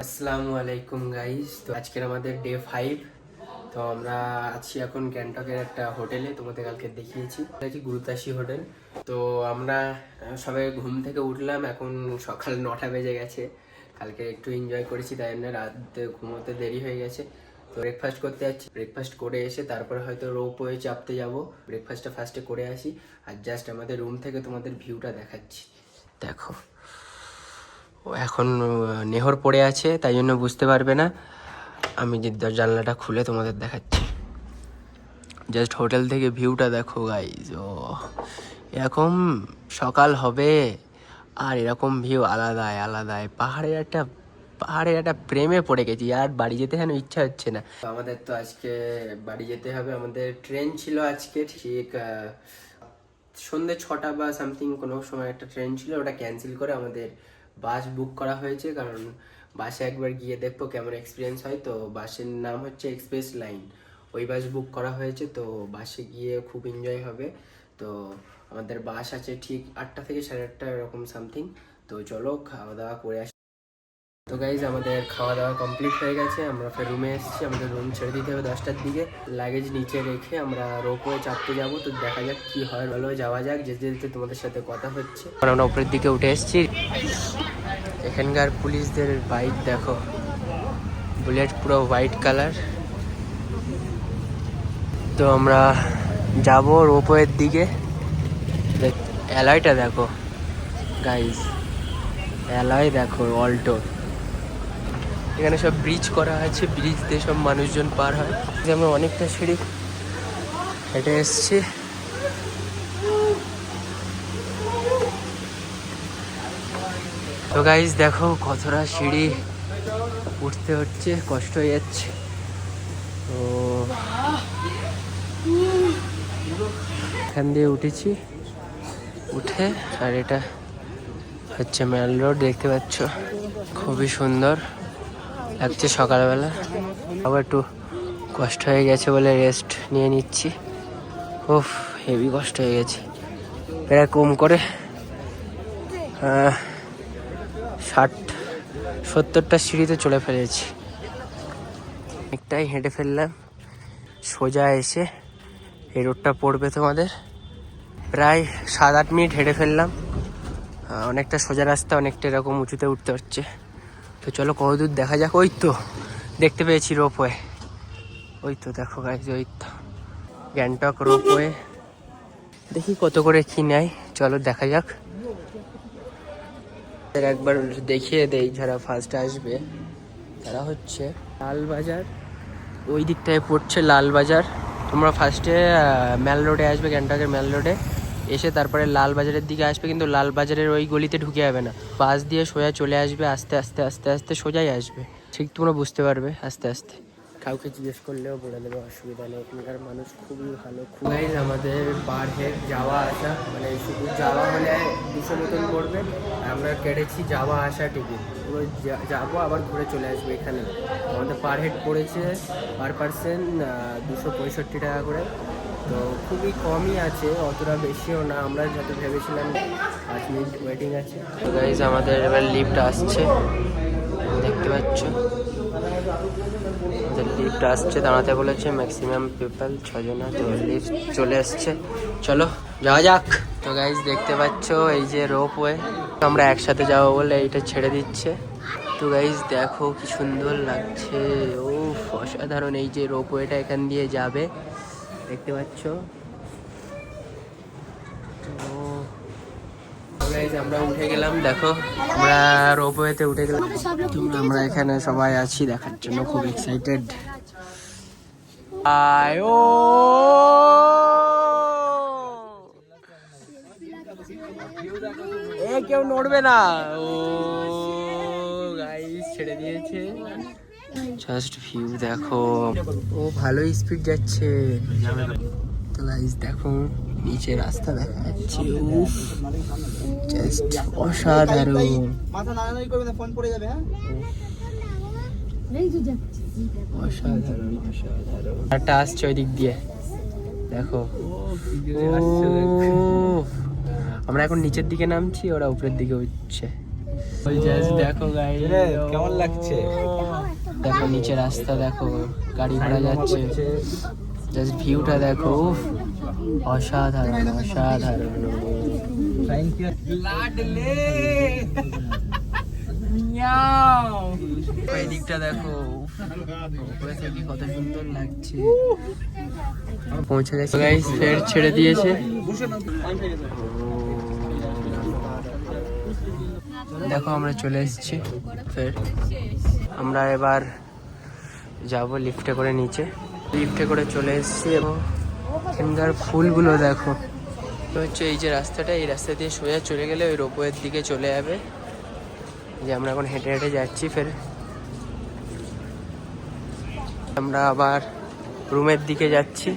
আসসালামু আলাইকুম গাইস। তো আজকের আমাদের ডে 5। তো আমরা আছি এখন গ্যাংটকের একটা হোটেলে, তোমাদের কালকে দেখিয়েছি গুরুতাসি হোটেল। তো আমরা সবাই ঘুম থেকে উঠলাম, এখন সকাল 9টা বেজে গেছে। কালকে একটু এনজয় করেছি, তাই জন্য রাতে ঘুমোতে দেরি হয়ে গেছে। তো ব্রেকফাস্ট করতে যাচ্ছি, ব্রেকফাস্ট করে এসে তারপরে হয়তো রোপওয়ে চাপতে যাব। ব্রেকফাস্টটা ফার্স্টে করে আসি, আর জাস্ট আমাদের রুম থেকে তোমাদের ভিউটা দেখাচ্ছি। দেখো, ও এখন নেহর পড়ে আছে, তাই জন্য বুঝতে পারবে না। আমি যে জানলাটা খুলে তোমাদের দেখাচ্ছি, জাস্ট হোটেল থেকে ভিউটা দেখো গাইজ। ও এরকম সকাল হবে আর এরকম ভিউ আলাদাই আলাদাই। পাহাড়ের একটা প্রেমে পড়ে গেছি, আর বাড়ি যেতে যেন ইচ্ছা হচ্ছে না। আমাদের তো আজকে বাড়ি যেতে হবে। আমাদের ট্রেন ছিল আজকে ঠিক সন্ধ্যে 6টা বা সামথিং কোনো সময় একটা ট্রেন ছিল, ওটা ক্যান্সেল করে আমাদের বাস বুক করা হয়েছে। কারণ বাসে একবার গিয়ে দেখবো কেমন এক্সপিরিয়েন্স হয়। তো বাসের নাম হচ্ছে এক্সপ্রেস লাইন, ওই বাস বুক করা হয়েছে। তো বাসে গিয়ে খুব এনজয় হবে। তো আমাদের বাস আছে ঠিক 8টা থেকে 8:30 এরকম সামথিং। তো চলো খাওয়া দাওয়া করে আসি। তো গাইজ আমাদের খাওয়া দাওয়া কমপ্লিট হয়ে গেছে, আমরা ফের রুমে এসেছি। আমাদের রুম ছেড়ে দিতে হবে 10টার দিকে। লাগেজ নিচে রেখে আমরা রোপওয়ে চাপতে যাব। তো দেখা যাক কি হয়, ভালো যাওয়া যাক। যেতে যেতে তোমাদের সাথে কথা হচ্ছে। আমরা উপরের দিকে উঠে এসেছি। এখানকার পুলিশদের বাইক দেখো, বুলেট পুরো হোয়াইট কালার। তো আমরা যাব রোপওয়ের দিকে। অ্যালয়টা দেখো গাইজ, অ্যালয় দেখো অল্টো। এখানে সব ব্রিজ করা আছে, ব্রিজ দিয়ে সব মানুষজন পার হয়। যে আমরা অনেকটা সিঁড়ি হেঁটে এসছি। তো গাইজ দেখো কতটা সিঁড়ি উঠতে হচ্ছে, কষ্ট হয়ে যাচ্ছে। তো এখান দিয়ে উঠেছি, উঠে আর এটা হচ্ছে মেল রোড, দেখতে পাচ্ছ খুবই সুন্দর লাগছে সকালবেলা। আবার একটু কষ্ট হয়ে গেছে বলে রেস্ট নিয়ে নিচ্ছি। উফ, হেভি কষ্ট হয়ে গেছে। এরকম করে 60-70টা সিঁড়িতে চলে ফেলেছি। অনেকটাই হেঁটে ফেললাম। সোজা এসে এই রোডটা পড়বে তোমাদের, প্রায় 7-8 মিনিট হেঁটে ফেললাম। অনেকটা সোজা রাস্তা, অনেকটা এরকম উঁচুতে উঠতে হচ্ছে। তো চলো কতদূর দেখা যাক। ওই তো দেখতে পেয়েছি রোপওয়ে, ওই তো দেখো গাইজ, ওই তো গ্যাংটক রোপওয়ে। দেখি কত করে কি নেয়, চলো দেখা যাক। একবার দেখিয়ে দেই, যারা ফার্স্ট আসবে তারা হচ্ছে লালবাজার, ওই দিকটায় পড়ছে লালবাজার। তোমরা ফার্স্টে মেল রোডে আসবে, গ্যাংটকের মেল রোডে এসে তারপরে লালবাজারের দিকে আসবে, কিন্তু লালবাজারের ওই গলিতে ঢুকে যাবে না, বাস দিয়ে সোজা চলে আসবে। আস্তে আস্তে আস্তে আস্তে সোজাই আসবে, ঠিক তোমরা বুঝতে পারবে আস্তে আস্তে। কাউকে জিজ্ঞেস করলেও বলে দেবে, অসুবিধা নেই। এখানকার মানুষ খুবই ভালো। খুবই আমাদের পার হেড যাওয়া আসা, মানে শুধু যাওয়া হলে 200 মতন পড়বে। আমরা কেটেছি যাওয়া আসা টিকিট, পুরো যাবো আবার ঘুরে চলে আসবো। এখানে আমাদের পার হেড পড়েছে পার পার্সন 265 টাকা করে। তো খুবই কমই আছে, অতটা বেশিও না। আমরা যত ভেবেছিলাম 5 মিনিট ওয়েটিং আছে। তো গাইজ আমাদের এবার লিফট আসছে, দেখতে পাচ্ছ লিফট আসছে। দাঁড়াতে বলেছে ম্যাক্সিমাম পিপল 6 জন। তো লিফট চলে আসছে, চলো যাওয়া যাক। তো গাইজ দেখতে পাচ্ছ এই যে রোপওয়ে, আমরা একসাথে যাবো বলে এইটা ছেড়ে দিচ্ছে। তো গাইজ দেখো কি সুন্দর লাগছে, ও অসাধারণ। এই যে রোপওয়েটা এখান দিয়ে যাবে, দেখতে পাচ্ছ। আমরা উঠে গেলাম, দেখো আমরা রোপওয়েতে উঠে গেলাম। আমরা এখানে সবাই আছি দেখার জন্য, খুব এক্সাইটেড। ও কেউ নড়বে না। ও গাইস ছেড়ে দিয়েছে, জাস্ট ভিউ দেখো। ও ভালোই স্পিড যাচ্ছে। তো গাইস দেখো নিচে রাস্তা দেখা যাচ্ছে, উফ জাস্ট অসাধারণ। অসাধারণ অসাধারণ। একটা আসছে ওই দিক দিয়ে, দেখো। আমরা এখন নিচের দিকে নামছি, ওরা উপরের দিকে উঠছে। দেখো গাইস কেমন লাগছে? দেখো নিচে রাস্তা দেখো, গাড়ি ঘোড়া যাচ্ছে, জাস্ট ভিউটা দেখো, উফ, অসাধারণ অসাধারণ। লাডলে এই দিকটা দেখো, উফ, উপরে থেকে কত সুন্দর লাগছে। পৌঁছে গেছে গাইস, ফের ছেড়ে দিয়েছে। দেখো আমরা চলে এসেছি ফের। আমরা এবার যাব লিফটে করে নিচে, লিফটে করে চলে এসেছি এবং এখানকার ফুলগুলো দেখো। তো হচ্ছে এই যে রাস্তাটা, এই রাস্তা দিয়ে সোজা চলে গেলে ওই রোপওয়ের দিকে চলে যাবে। যে আমরা এখন হেঁটে হেঁটে যাচ্ছি, ফের আমরা আবার রুমের দিকে যাচ্ছি।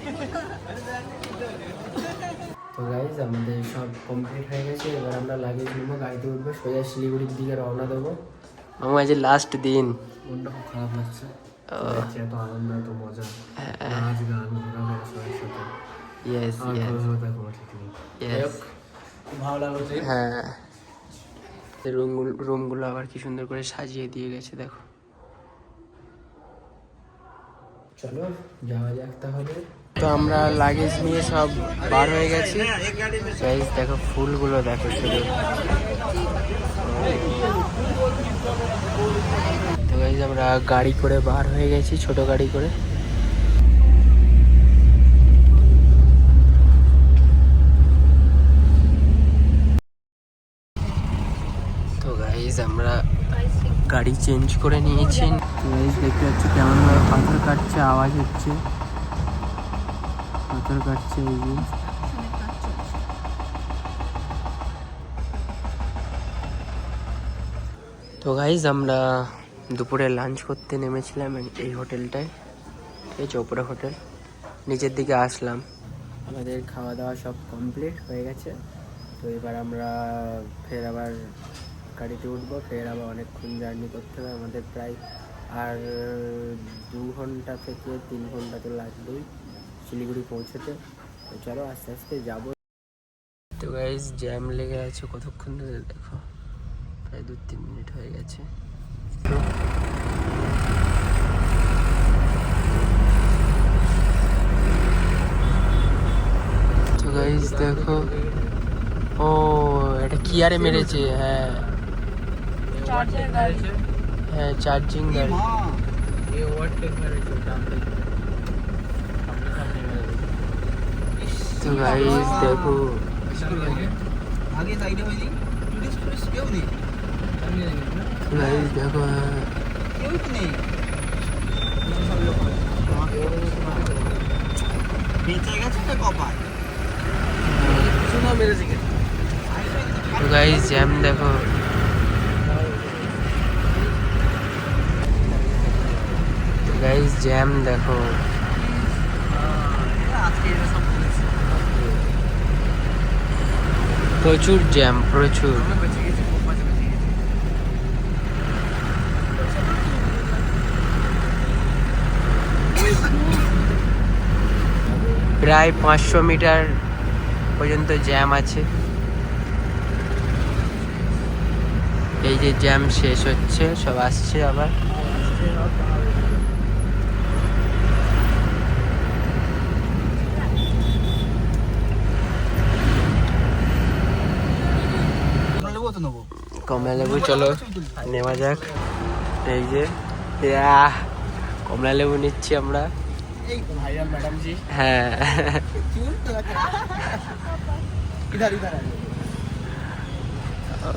তো গাইজ আমাদের সব কমপ্লিট হয়ে গেছে, এবার আমরা লাগেজ নেবো, গাড়িতে উঠবো, সোজা শিলিগুড়ির দিকে রওনা দেবো। আমার আজ লাস্ট দিন, মনটা খুব খারাপ লাগছে। এত আনন্দ, এত মজা, নাচ গান, ঘোরাফেরা সবার সাথে। ইয়েস ইয়েস, ভালো লাগছে। হ্যাঁ, রুমগুলো আবার কি সুন্দর করে সাজিয়ে দিয়ে গেছে দেখো। চলো যাওয়া যাক তাহলে। তো আমরা লাগেজ নিয়ে সব বার হয়ে গেছি। গাইস দেখো ফুলগুলো দেখো শুধু। তো গাইস আমরা গাড়ি করে বার হয়ে গেছি, ছোট গাড়ি করে। তো গাইস আমরা গাড়ি চেঞ্জ করে নিয়েছি। গাইস দেখতে পাচ্ছি কেমন ভাবে পাথর কাটছে, আওয়াজ হচ্ছে, পাথর কাটছে এই যে। তো গাইস আমরা দুপুরে লাঞ্চ করতে নেমেছিলাম এই হোটেলটায়, ঠিক আছে, ওপরে হোটেল, নিচের দিকে আসলাম। আমাদের খাওয়া দাওয়া সব কমপ্লিট হয়ে গেছে। তো এবার আমরা ফের আবার গাড়িতে উঠবো, ফের আবার অনেকক্ষণ জার্নি করতে হবে আমাদের, প্রায় আর 2 ঘন্টা থেকে 3 ঘন্টা তো লাগবেই শিলিগুড়ি পৌঁছতে। তো চলো আস্তে আস্তে যাবো। তো গাইস জ্যাম লেগে আছে কতক্ষণ ধরে দেখো, প্রায় 2-3 মিনিট হয়ে গেছে। তো গাইস দেখো, ও এটা কি আরে মেরেছে, হ্যাঁ হ্যাঁ চার্জিং গাড়ি। তো গাইস দেখো, आगे साइड में जी टूरिस्ट टूरिस्ट क्यों नहीं गाइस देखो, क्यों नहीं बेचेगा तो कॉपर सुनो मेरे से। तो गाइस जैम देखो, तो गाइस जैम देखो, প্রচুর জ্যাম, প্রচুর। প্রায় 500 মিটার পর্যন্ত জ্যাম আছে। এই যে জ্যাম শেষ হচ্ছে, সব আসছে আবার। কমলা লেবু চলো নেওয়া যাক। এই যে কমলা লেবু নিচ্ছি আমরা। হ্যাঁ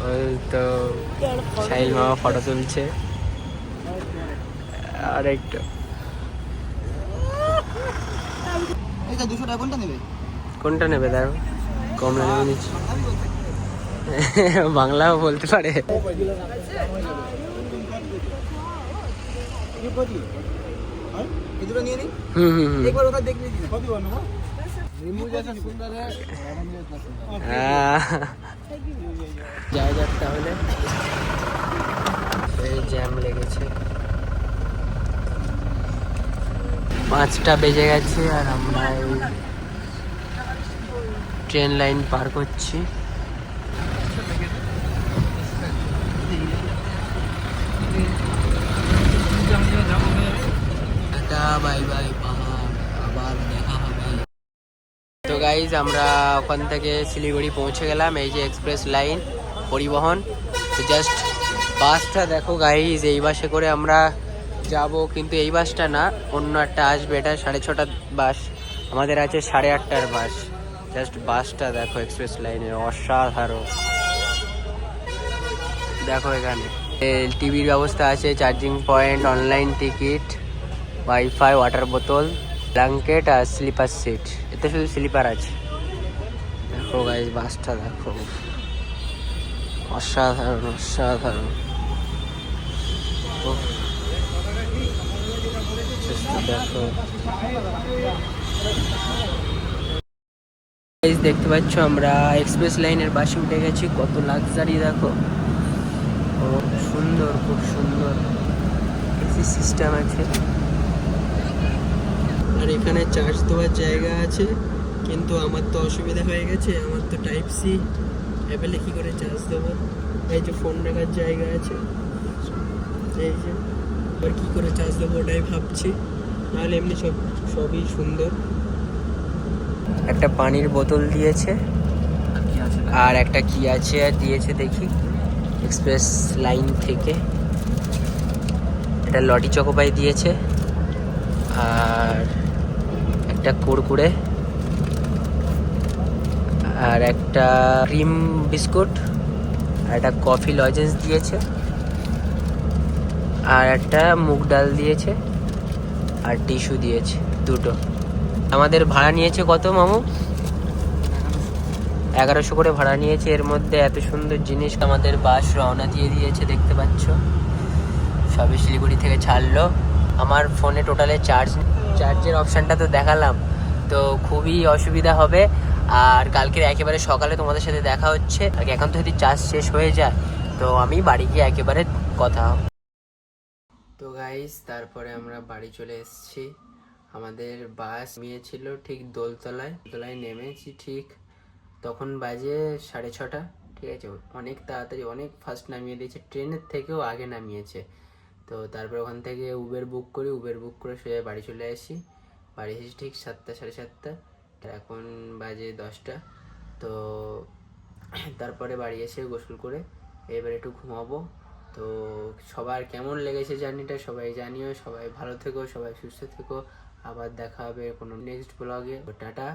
ওই তো সাহিল মামা ফটো তুলছে। আর একটু কোনটা নেবে দেখো, কমলা লেবু নিচ্ছি। বাংলাও বলতে পারে। যাই যাক তাহলে, জ্যাম লেগেছে, 5টা বেজে গেছে আর আমরা এই ট্রেন লাইন পার করছি। বাই বাই পাহাড়, আবার দেখা হবে। তো গাইজ আমরা ওখান থেকে শিলিগুড়ি পৌঁছে গেলাম। এই যে এক্সপ্রেস লাইন পরিবহন, তো জাস্ট বাসটা দেখো গাইজ, এই বাসে করে আমরা যাব, কিন্তু এই বাসটা না, অন্য একটা আসবে, এটা 6:30 বাস, আমাদের আছে 8:30 বাস। জাস্ট বাসটা দেখো এক্সপ্রেস লাইনের, অসাধারণ। দেখো এখানে টিভির ব্যবস্থা আছে, charging point, online ticket, wifi, water বোতল, ব্ল্যাঙ্কেট আর স্লিপার সিট। এতে শুধু স্লিপার আছে। দেখো গাইজ বাসটা দেখো, অসাধারণ অসাধারণ। উফ, just দেখো গাইজ, দেখতে পাচ্ছ আমরা এক্সপ্রেস লাইনের বাসে উঠে গেছি। কত লাক্সারি দেখো, ও সুন্দর, খুব সুন্দর। এসি সিস্টেম আছে, আর এখানে চার্জ দেওয়ার জায়গা আছে, কিন্তু আমার তো অসুবিধা হয়ে গেছে, আমার তো টাইপ সি অ্যাপেলে কী করে চার্জ দেবো। এই যে ফোন রাখার জায়গা আছে, এই যে, আর কী করে চার্জ দেবো ওটাই ভাবছি, নাহলে এমনি সবই সুন্দর। একটা পানির বোতল দিয়েছে, আর একটা কি আছে আর দিয়েছে দেখি, এক্সপ্রেস লাইন থেকে একটা লটি চকোপাই দিয়েছে, আর একটা কুরকুরে, আর একটা ক্রিম বিস্কুট, আর একটা কফি লজেন্স দিয়েছে, আর একটা মুগ ডাল দিয়েছে, আর টিস্যু দিয়েছে দুটো। আমাদের ভাড়া নিয়েছে কত মামু? 1100 করে ভাড়া নিয়েছে। এর মধ্যে এত সুন্দর জিনিস। আমাদের বাস রওনা দিয়ে দিয়েছে, দেখতে পাচ্ছ, সবই শিলিগুড়ি থেকে ছাড়লো। আমার ফোনে টোটালে চার্জের অপশানটা তো দেখালাম, তো খুবই অসুবিধা হবে। আর কালকের একেবারে সকালে তোমাদের সাথে দেখা হচ্ছে। আর এখন তো যদি চার্জ শেষ হয়ে যায়, তো আমি বাড়ি গিয়ে একেবারে কথা হবে। তো গাইস, তারপরে আমরা বাড়ি চলে এসেছি। আমাদের বাস নিয়েছিল ঠিক দোলতলায় নেমেছি ঠিক তখন বাজে 6:30। ঠিক আছে, অনেক তাড়াতাড়ি, অনেক ফাস্ট নামিয়ে দিয়েছে, ট্রেনের থেকেও আগে নামিয়েছে। তো তারপর ওখান থেকে উবের বুক করে সোজা বাড়ি চলে আসি। বাড়ি এসেছি ঠিক 7টা, 7:30। এখন বাজে 10টা। তো তারপরে বাড়ি এসে গোসল করে এবার একটু ঘুমাবো। তো সবার কেমন লেগেছে জার্নিটা সবাই জানিও। সবাই ভালো থেকো, সবাই সুস্থ থেকো। আবার দেখা হবে কোনো নেক্সট ব্লগে। টাটা।